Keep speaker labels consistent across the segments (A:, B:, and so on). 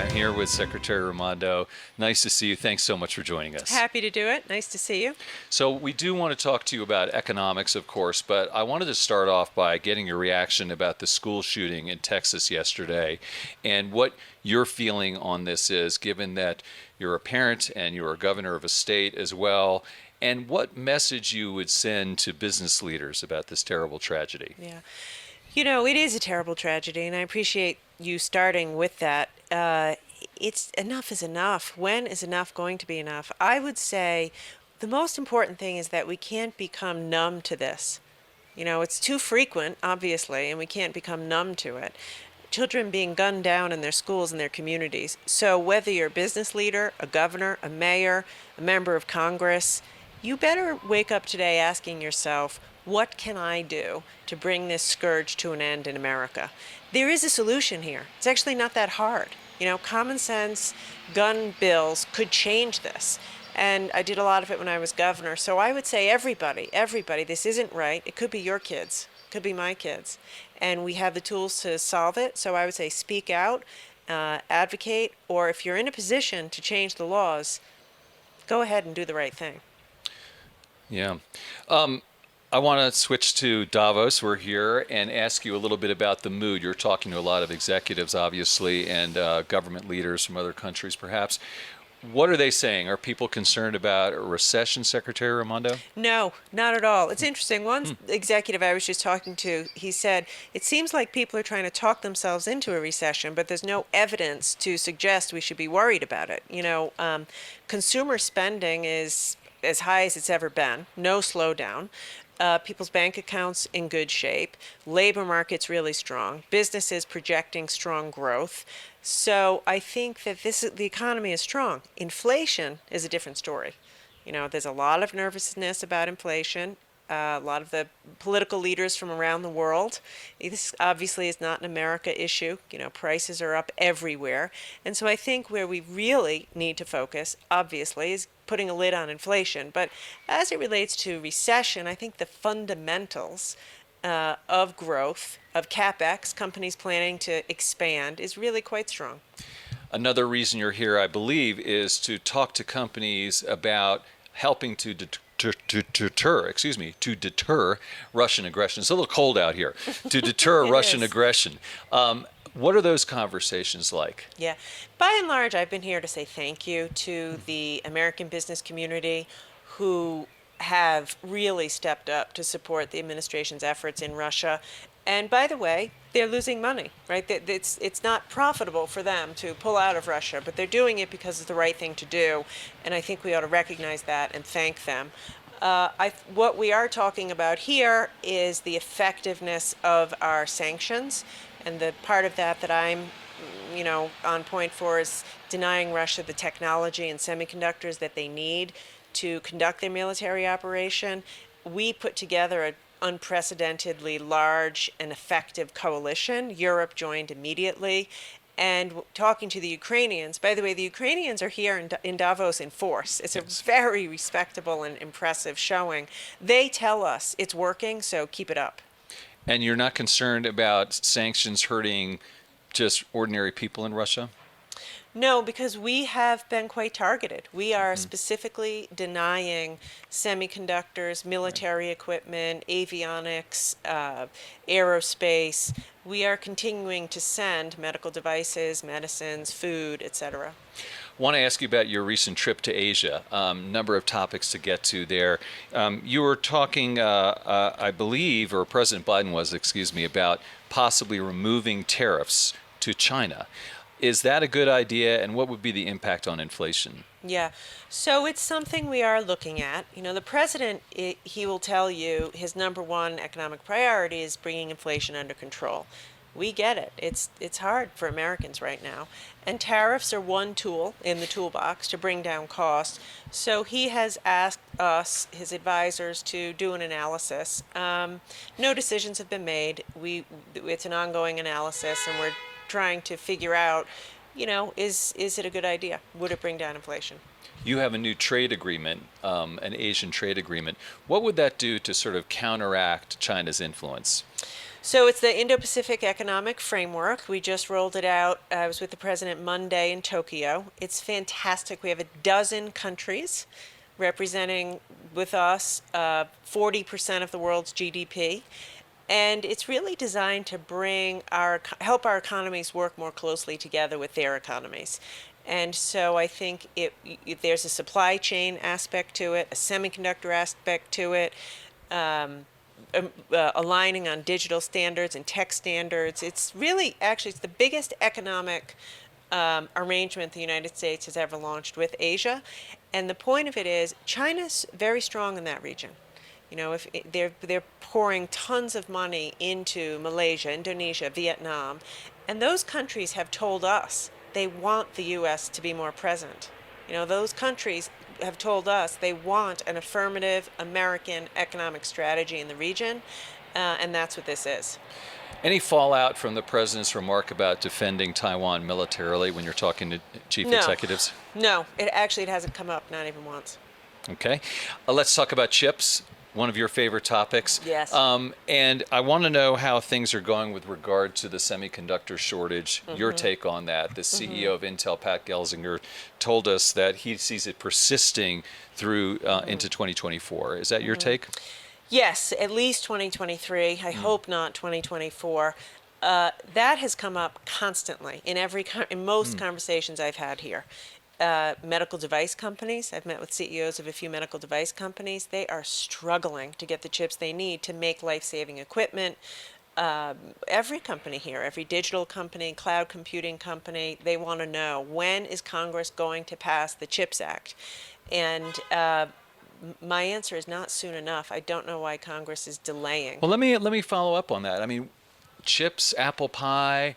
A: I'm here with Secretary Raimondo. Nice to see you. Thanks so much for joining us.
B: Happy to do it. Nice to see you.
A: So we do want to talk to you about economics, of course, but I wanted to start off by getting your reaction about the school shooting in Texas yesterday and what your feeling on this is, given that you're a parent and you're a governor of a state as well, and what message you would send to business leaders about this terrible tragedy.
B: Yeah. It is a terrible tragedy, and I appreciate you starting with that. It's enough is enough. When is enough going to be enough? I would say the most important thing is that we can't become numb to this. It's too frequent, obviously, and we can't become numb to it. Children being gunned down in their schools and their communities. So whether you're a business leader, a governor, a mayor, a member of Congress, you better wake up today asking yourself, what can I do to bring this scourge to an end in America? There is a solution here. It's actually not that hard. Common sense gun bills could change this. And I did a lot of it when I was governor. So I would say everybody, this isn't right. It could be your kids, it could be my kids. And we have the tools to solve it. So I would say speak out, advocate, or if you're in a position to change the laws, go ahead and do the right thing.
A: Yeah. I want to switch to Davos. We're here and ask you a little bit about the mood. You're talking to a lot of executives, obviously, and government leaders from other countries, perhaps. What are they saying? Are people concerned about a recession, Secretary Raimondo?
B: No, not at all. It's interesting. One executive I was just talking to, he said, it seems like people are trying to talk themselves into a recession, but there's no evidence to suggest we should be worried about it. Consumer spending is as high as it's ever been, no slowdown. People's bank accounts in good shape, labor market's really strong, businesses projecting strong growth. So I think that the economy is strong. Inflation is a different story. There's a lot of nervousness about inflation. A lot of the political leaders from around the world. This obviously is not an America issue. Prices are up everywhere. And so I think where we really need to focus, obviously, is putting a lid on inflation. But as it relates to recession, I think the fundamentals of growth, of CapEx, companies planning to expand, is really quite strong.
A: Another reason you're here, I believe, is to talk to companies about helping to deter Russian aggression. It's a little cold out here. To deter Russian aggression. What are those conversations like?
B: Yeah. By and large, I've been here to say thank you to the American business community who have really stepped up to support the administration's efforts in Russia. And by the way, they're losing money, right? It's not profitable for them to pull out of Russia, but they're doing it because it's the right thing to do. And I think we ought to recognize that and thank them. What we are talking about here is the effectiveness of our sanctions. And the part of that I'm, on point for is denying Russia the technology and semiconductors that they need to conduct their military operation. We put together an unprecedentedly large and effective coalition. Europe joined immediately. And talking to the Ukrainians, by the way, the Ukrainians are here in Davos in force. It's a very respectable and impressive showing. They tell us it's working, so keep it up.
A: And you're not concerned about sanctions hurting just ordinary people in Russia?
B: No, because we have been quite targeted. We are specifically denying semiconductors, military equipment, avionics, aerospace. We are continuing to send medical devices, medicines, food, etc.
A: I want to ask you about your recent trip to Asia. Number of topics to get to there. You were talking, I believe, or President Biden was, about possibly removing tariffs to China. Is that a good idea, and what would be the impact on inflation?
B: Yeah, so it's something we are looking at. The president, he will tell you his number one economic priority is bringing inflation under control. We get it. It's hard for Americans right now. And tariffs are one tool in the toolbox to bring down costs. So he has asked us, his advisors, to do an analysis. No decisions have been made. It's an ongoing analysis, and we're trying to figure out, is it a good idea? Would it bring down inflation?
A: You have a new trade agreement, an Asian trade agreement. What would that do to sort of counteract China's influence?
B: So it's the Indo-Pacific Economic Framework. We just rolled it out. I was with the president Monday in Tokyo. It's fantastic. We have a dozen countries representing with us 40% of the world's GDP. And it's really designed to help our economies work more closely together with their economies. And so I think there's a supply chain aspect to it, a semiconductor aspect to it, aligning on digital standards and tech standards. It's really, actually, it's the biggest economic arrangement the United States has ever launched with Asia. And the point of it is China's very strong in that region. You know, if they're pouring tons of money into Malaysia, Indonesia, Vietnam, and those countries have told us they want the U.S. to be more present. You know, those countries have told us they want an affirmative American economic strategy in the region, and that's what this is.
A: Any fallout from the president's remark about defending Taiwan militarily when you're talking to chief
B: No.
A: executives?
B: No, it hasn't come up, not even once.
A: Okay. Let's talk about chips, one of your favorite topics.
B: Yes.
A: And I want to know how things are going with regard to the semiconductor shortage. Your take on that. The CEO of Intel, Pat Gelsinger, told us that he sees it persisting through into 2024. Is that your take?
B: Yes, at least 2023. I hope not 2024. That has come up constantly in most conversations I've had here. Medical device companies, I've met with CEOs of a few medical device companies. They are struggling to get the chips they need to make life-saving equipment. Every company here, every digital company, cloud computing company, they want to know, when is Congress going to pass the CHIPS Act? And my answer is not soon enough. I don't know why Congress is delaying.
A: Well, let me follow up on that. I mean, chips, apple pie,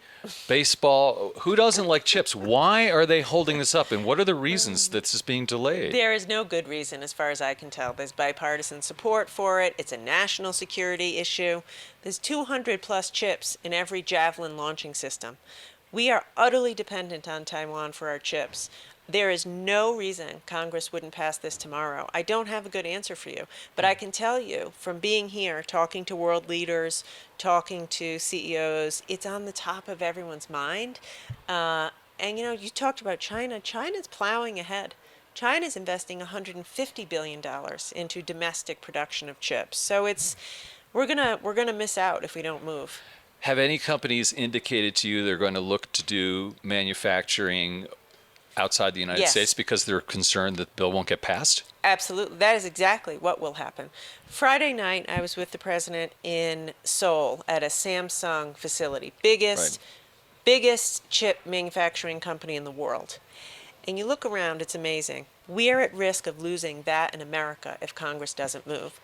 A: baseball. Who doesn't like chips? Why are they holding this up, and what are the reasons that this is being delayed?
B: There is no good reason, as far as I can tell. There's bipartisan support for it. It's a national security issue. There's 200 plus chips in every Javelin launching system. We are utterly dependent on Taiwan for our chips. There is no reason Congress wouldn't pass this tomorrow. I don't have a good answer for you, but I can tell you from being here, talking to world leaders, talking to CEOs, it's on the top of everyone's mind. And you know, you talked about China. China's plowing ahead. China's investing $150 billion into domestic production of chips. So we're gonna miss out if we don't move.
A: Have any companies indicated to you they're going to look to do manufacturing outside the United
B: Yes.
A: States because they're concerned that the bill won't get passed?
B: Absolutely. That is exactly what will happen. Friday night, I was with the president in Seoul at a Samsung facility, biggest chip manufacturing company in the world. And you look around, it's amazing. We are at risk of losing that in America if Congress doesn't move.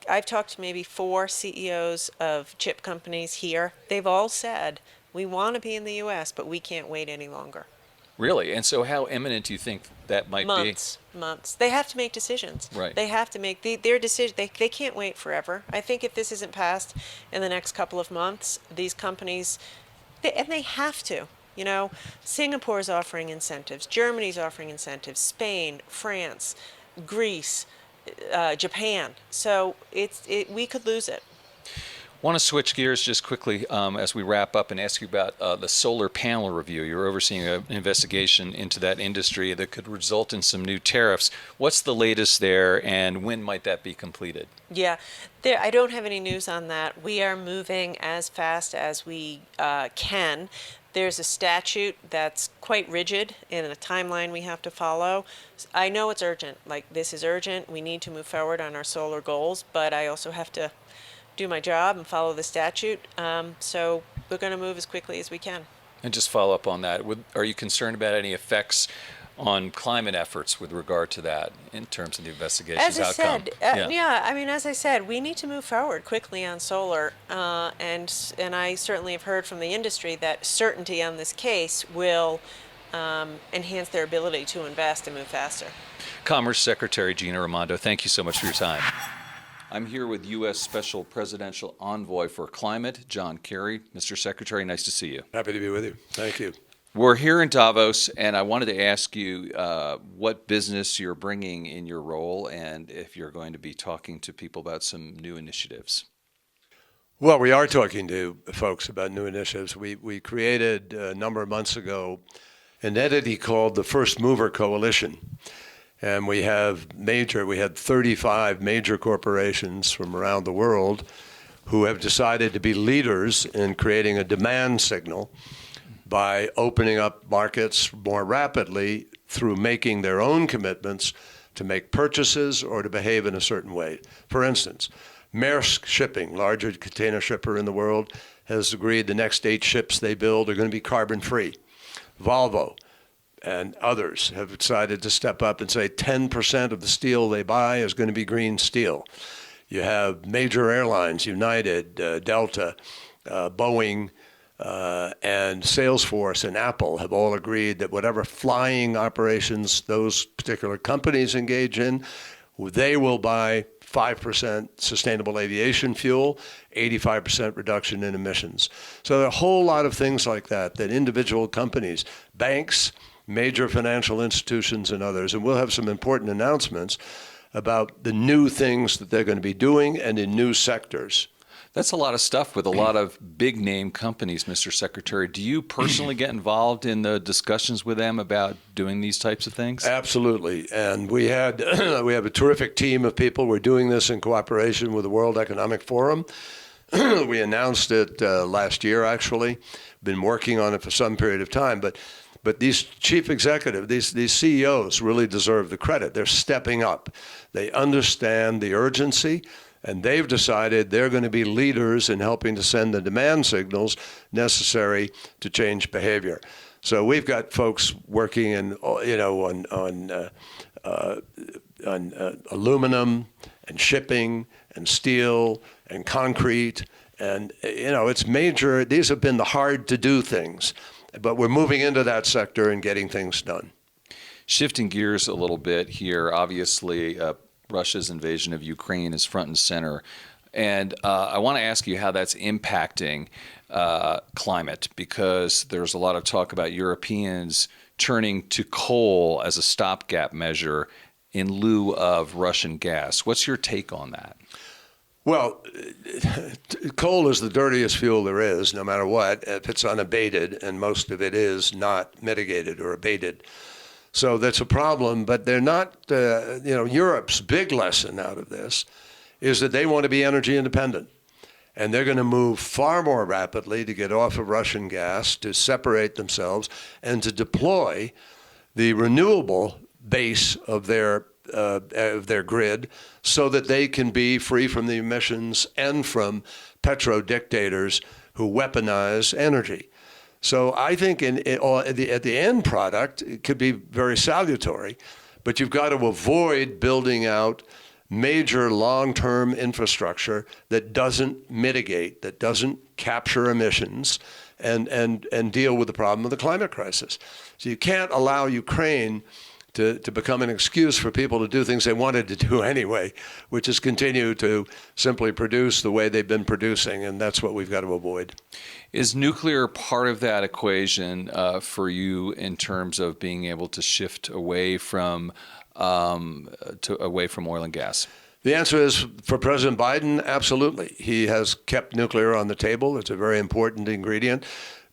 B: I've talked to maybe 4 CEOs of chip companies here. They've all said, we want to be in the U.S., but we can't wait any longer.
A: Really? And so how imminent do you think that might
B: Months. They have to make decisions.
A: Right.
B: They have to make their decision. They can't wait forever. I think if this isn't passed in the next couple of months, these companies, they have to. You know, Singapore's offering incentives. Germany's offering incentives. Spain, France, Greece, Japan. So we could lose it.
A: Want to switch gears just quickly as we wrap up and ask you about the solar panel review. You're overseeing an investigation into that industry that could result in some new tariffs. What's the latest there, and when might that be completed?
B: Yeah, I don't have any news on that. We are moving as fast as we can. There's a statute that's quite rigid in a timeline we have to follow. I know it's urgent. Like, this is urgent. We need to move forward on our solar goals, but I also have to do my job and follow the statute. So we're going to move as quickly as we can.
A: And just follow up on that. Are you concerned about any effects on climate efforts with regard to that in terms of the investigation's outcome?
B: As I said, we need to move forward quickly on solar, and I certainly have heard from the industry that certainty on this case will enhance their ability to invest and move faster.
A: Commerce Secretary Gina Raimondo, thank you so much for your time. I'm here with U.S. Special Presidential Envoy for Climate, John Kerry. Mr. Secretary, nice to see you.
C: Happy to be with you. Thank you.
A: We're here in Davos, and I wanted to ask you what business you're bringing in your role and if you're going to be talking to people about some new initiatives.
C: Well, we are talking to folks about new initiatives. We created a number of months ago an entity called the First Mover Coalition. And we had 35 major corporations from around the world who have decided to be leaders in creating a demand signal by opening up markets more rapidly through making their own commitments to make purchases or to behave in a certain way. For instance, Maersk Shipping, largest container shipper in the world, has agreed the next 8 ships they build are going to be carbon-free. Volvo and others have decided to step up and say 10% of the steel they buy is going to be green steel. You have major airlines, United, Delta, Boeing, and Salesforce and Apple have all agreed that whatever flying operations those particular companies engage in, they will buy 5% sustainable aviation fuel, 85% reduction in emissions. So there are a whole lot of things like that individual companies, banks, major financial institutions, and others, and we'll have some important announcements about the new things that they're going to be doing and in new sectors.
A: That's a lot of stuff with a lot of big name companies, Mr. Secretary. Do you personally get involved in the discussions with them about doing these types of things?
C: Absolutely. And we have a terrific team of people. We're doing this in cooperation with the World Economic Forum. We announced it last year, actually. Been working on it for some period of time. But these chief executives, these CEOs really deserve the credit. They're stepping up. They understand the urgency. And they've decided they're going to be leaders in helping to send the demand signals necessary to change behavior. So we've got folks working on aluminum and shipping and steel and concrete, and it's major. These have been the hard to do things, but we're moving into that sector and getting things done.
A: Shifting gears a little bit here, obviously. Russia's invasion of Ukraine is front and center. And I want to ask you how that's impacting climate, because there's a lot of talk about Europeans turning to coal as a stopgap measure in lieu of Russian gas. What's your take on that?
C: Well, coal is the dirtiest fuel there is, no matter what, if it's unabated, and most of it is not mitigated or abated. So that's a problem, but they're not, Europe's big lesson out of this is that they want to be energy independent. And they're going to move far more rapidly to get off of Russian gas, to separate themselves, and to deploy the renewable base of their grid so that they can be free from the emissions and from petro-dictators who weaponize energy. So I think at the end product, it could be very salutary, but you've got to avoid building out major long-term infrastructure that doesn't mitigate, that doesn't capture emissions and deal with the problem of the climate crisis. So you can't allow Ukraine to become an excuse for people to do things they wanted to do anyway, which is continue to simply produce the way they've been producing, and that's what we've got to avoid.
A: Is nuclear part of that equation for you in terms of being able to shift away from oil and gas?
C: The answer is, for President Biden, absolutely. He has kept nuclear on the table. It's a very important ingredient.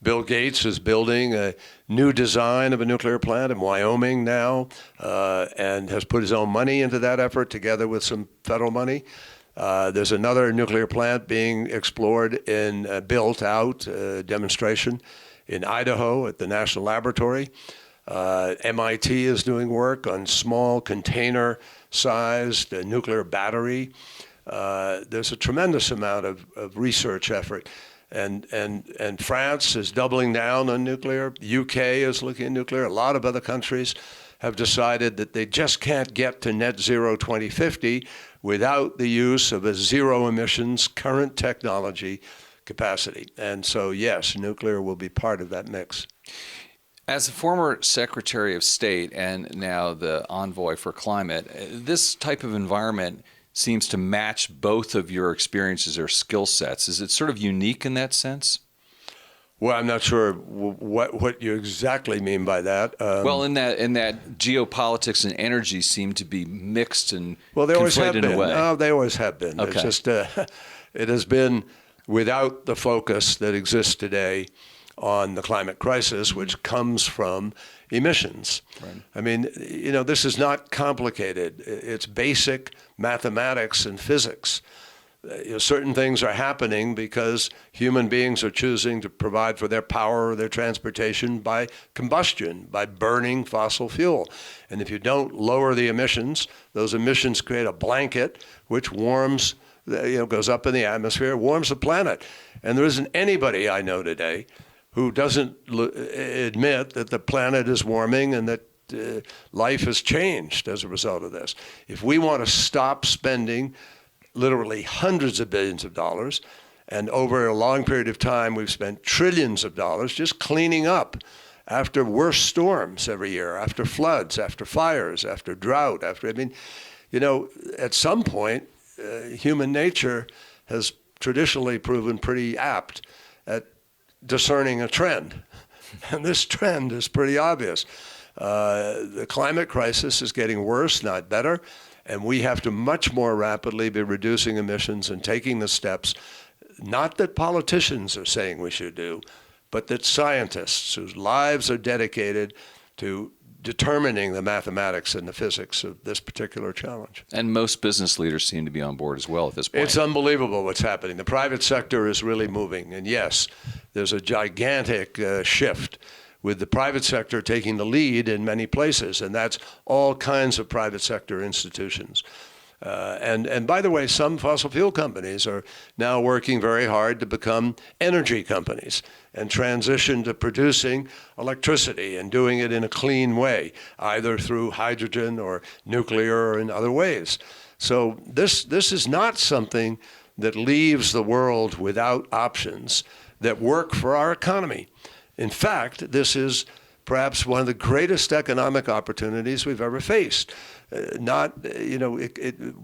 C: Bill Gates is building a new design of a nuclear plant in Wyoming now, and has put his own money into that effort together with some federal money. There's another nuclear plant being explored built out, demonstration in Idaho at the National Laboratory. MIT is doing work on small container-sized nuclear battery. There's a tremendous amount of research effort. And France is doubling down on nuclear. UK is looking at nuclear. A lot of other countries have decided that they just can't get to net zero 2050 without the use of a zero emissions current technology capacity. And so, yes, nuclear will be part of that mix.
A: As a former Secretary of State and now the envoy for climate, this type of environment seems to match both of your experiences or skill sets. Is it sort of unique in that sense?
C: Well, I'm not sure what you exactly mean by that.
A: Well, in that geopolitics and energy seem to be mixed and
C: they always have
A: conflated in
C: been.
A: a way.
C: No, they always have been.
A: Okay.
C: It's just it has been. without the focus that exists today on the climate crisis, which comes from emissions.
A: Right.
C: I mean, this is not complicated. It's basic mathematics and physics. Certain things are happening because human beings are choosing to provide for their power or their transportation by combustion, by burning fossil fuel. And if you don't lower the emissions, those emissions create a blanket which warms, goes up in the atmosphere, warms the planet. And there isn't anybody I know today who doesn't admit that the planet is warming and that life has changed as a result of this. If we want to stop spending literally hundreds of billions of dollars, and over a long period of time we've spent trillions of dollars just cleaning up after worse storms every year, after floods, after fires, after drought, at some point human nature has traditionally proven pretty apt at discerning a trend. And this trend is pretty obvious. The climate crisis is getting worse, not better. And we have to much more rapidly be reducing emissions and taking the steps, not that politicians are saying we should do, but that scientists whose lives are dedicated to determining the mathematics and the physics of this particular challenge.
A: And most business leaders seem to be on board as well at this point.
C: It's unbelievable what's happening. The private sector is really moving. And yes, there's a gigantic shift with the private sector taking the lead in many places, and that's all kinds of private sector institutions. And by the way, some fossil fuel companies are now working very hard to become energy companies and transition to producing electricity and doing it in a clean way, either through hydrogen or nuclear or in other ways. So this is not something that leaves the world without options that work for our economy. In fact, this is perhaps one of the greatest economic opportunities we've ever faced.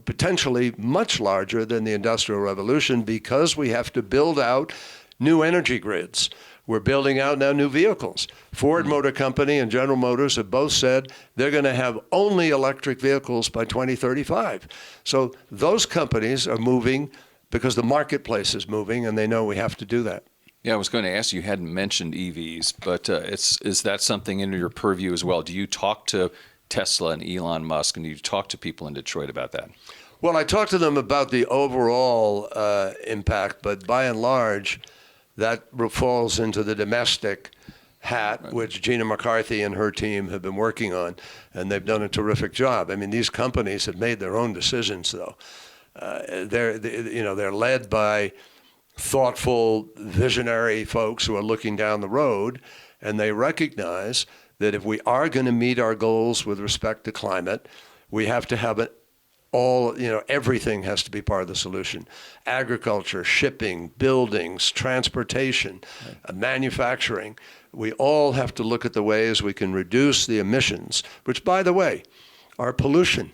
C: Potentially much larger than the Industrial Revolution, because we have to build out new energy grids. We're building out now new vehicles. Ford Motor Company and General Motors have both said they're going to have only electric vehicles by 2035. So those companies are moving because the marketplace is moving, and they know we have to do that.
A: Yeah, I was going to ask you, hadn't mentioned EVs, but is that something in your purview as well? Do you talk to Tesla and Elon Musk, and do you talk to people in Detroit about that?
C: Well, I talked to them about the overall impact, but by and large, that falls into the domestic hat, right, which Gina McCarthy and her team have been working on, and they've done a terrific job. I mean, these companies have made their own decisions, though. They're led by thoughtful, visionary folks who are looking down the road, and they recognize that if we are going to meet our goals with respect to climate, we have to have everything has to be part of the solution. Agriculture, shipping, buildings, transportation, manufacturing. We all have to look at the ways we can reduce the emissions, which, by the way, are pollution.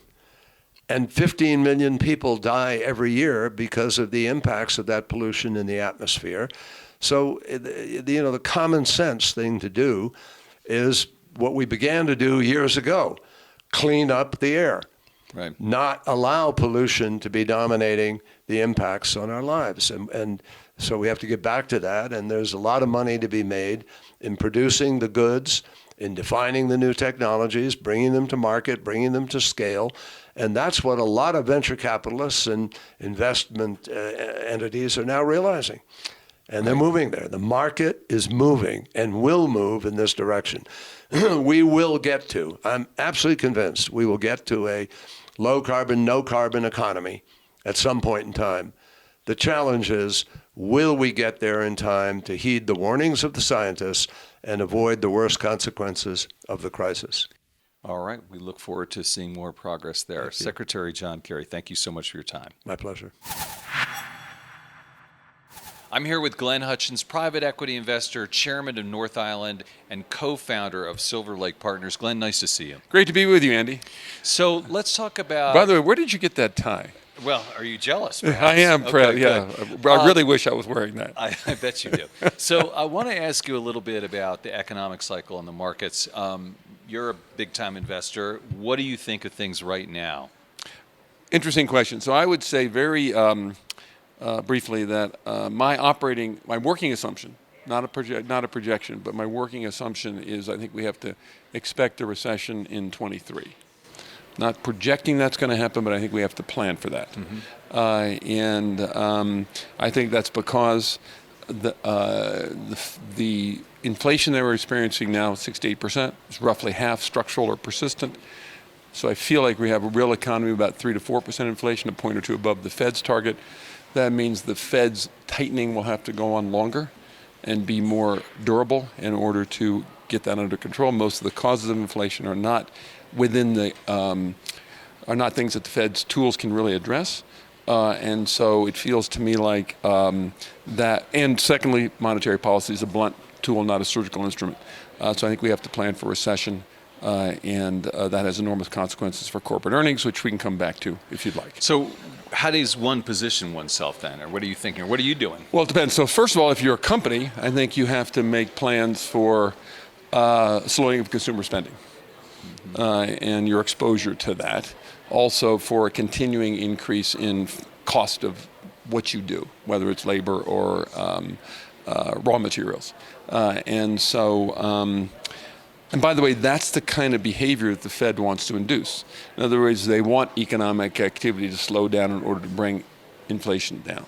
C: And 15 million people die every year because of the impacts of that pollution in the atmosphere. So, the common sense thing to do is what we began to do years ago: clean up the air,
A: right,
C: not allow pollution to be dominating the impacts on our lives. And so we have to get back to that. And there's a lot of money to be made in producing the goods, in defining the new technologies, bringing them to market, bringing them to scale. And that's what a lot of venture capitalists and investment entities are now realizing. And they're moving there. The market is moving and will move in this direction. We will get to, I'm absolutely convinced, we will get to a low carbon, no carbon economy at some point in time. The challenge is, will we get there in time to heed the warnings of the scientists and avoid the worst consequences of the crisis?
A: All right. We look forward to seeing more progress there. Secretary John Kerry, thank you so much for your time.
C: My pleasure.
A: I'm here with Glenn Hutchins, private equity investor, chairman of North Island, and co-founder of Silver Lake Partners. Glenn, nice to see you.
D: Great to be with you, Andy.
A: So let's talk about...
D: By the way, where did you get that tie?
A: Well, are you jealous? Perhaps?
D: I am proud, yeah.
A: Good.
D: I really wish I was wearing that.
A: I bet you do. So I want to ask you a little bit about the economic cycle and the markets. You're a big-time investor. What do you think of things right now?
D: Interesting question. So I would say very briefly that my working assumption, not a projection, but my working assumption is I think we have to expect a recession in 23. Not projecting that's going to happen, but I think we have to plan for that. I think that's because the inflation that we're experiencing now, 6 to 8%, is roughly half structural or persistent. So I feel like we have a real economy of about 3 to 4% inflation, a point or two above the Fed's target. That means the Fed's tightening will have to go on longer and be more durable in order to get that under control. Most of the causes of inflation are not within the are not things that the Fed's tools can really address. And so it feels to me like that. And secondly, monetary policy is a blunt tool, not a surgical instrument. So I think we have to plan for recession. And that has enormous consequences for corporate earnings, which we can come back to if you'd like.
A: So how does one position oneself then? Or what are you thinking? Or what are you doing?
D: Well, it depends. So first of all, if you're a company, I think you have to make plans for slowing of consumer spending and your exposure to that. Also for a continuing increase in cost of what you do, whether it's labor or raw materials. And by the way, that's the kind of behavior that the Fed wants to induce. In other words, they want economic activity to slow down in order to bring inflation down.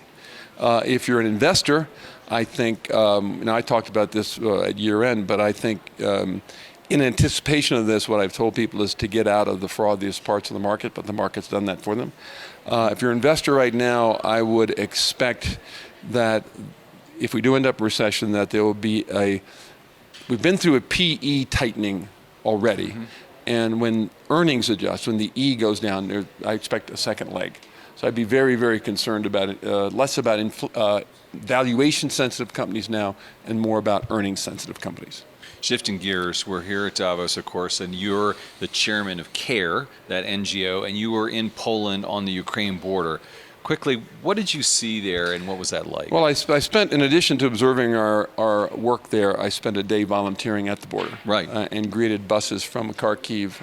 D: If you're an investor, I think, I talked about this at year end, but I think in anticipation of this, what I've told people is to get out of the frothiest parts of the market, but the market's done that for them. If you're an investor right now, I would expect that if we do end up in recession, that there will be we've been through a PE tightening already, and when earnings adjust, when the E goes down, I expect a second leg. So I'd be very, very concerned about it, less about valuation-sensitive companies now and more about earnings-sensitive companies.
A: Shifting gears, we're here at Davos, of course, and you're the chairman of Kerry, that NGO, and you were in Poland on the Ukraine border. Quickly, what did you see there, and what was that like?
D: Well, I spent, in addition to observing our work there, I spent a day volunteering at the border.
A: Right.
D: And greeted buses from Kharkiv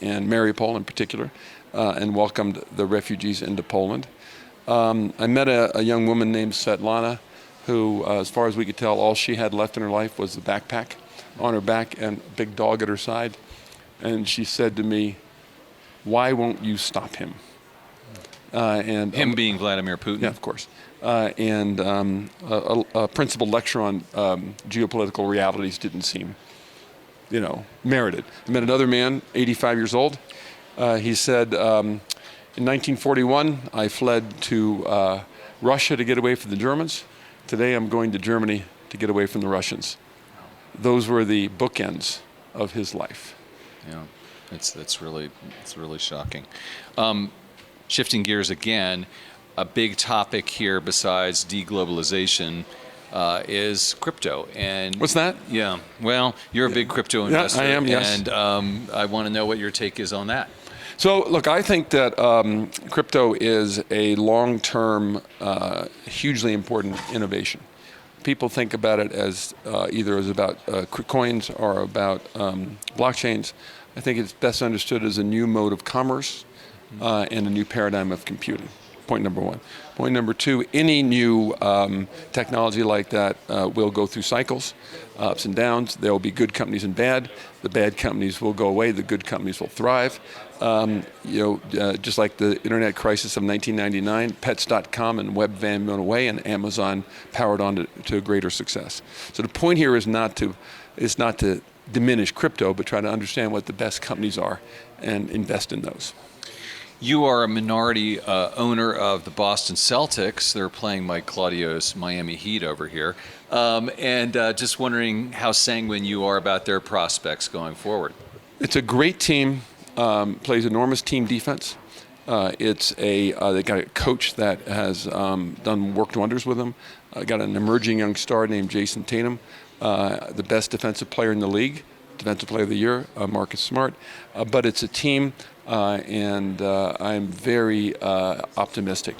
D: and Mariupol in particular, and welcomed the refugees into Poland. I met a young woman named Svetlana, who, as far as we could tell, all she had left in her life was the backpack on her back and a big dog at her side. And she said to me, "Why won't you stop him?" And
A: him being Vladimir Putin.
D: Yeah, of course. And a principal lecture on geopolitical realities didn't seem, merited. I met another man, 85 years old. He said, in 1941, I fled to Russia to get away from the Germans. Today, I'm going to Germany to get away from the Russians. Those were the bookends of his life.
A: Yeah, it's really shocking. Shifting gears again, a big topic here besides deglobalization is crypto. And
D: what's that?
A: Yeah, well, you're a big crypto investor.
D: Yeah, I am, yes.
A: And I want to know what your take is on that.
D: So, look, I think that crypto is a long-term, hugely important innovation. People think about it as either as about coins or about blockchains. I think it's best understood as a new mode of commerce and a new paradigm of computing. Point number one. Point number two, any new technology like that will go through cycles, ups and downs. There will be good companies and bad. The bad companies will go away. The good companies will thrive. Just like the internet crisis of 1999, Pets.com and Webvan went away, and Amazon powered on to greater success. So the point here is not to diminish crypto, but try to understand what the best companies are and invest in those.
A: You are a minority owner of the Boston Celtics. They're playing Mike Claudio's Miami Heat over here. And just wondering how sanguine you are about their prospects going forward.
D: It's a great team, plays enormous team defense. They got a coach that has worked wonders with them. Got an emerging young star named Jason Tatum, the best defensive player in the league, Defensive Player of the Year, Marcus Smart. But it's a team, and I'm very optimistic.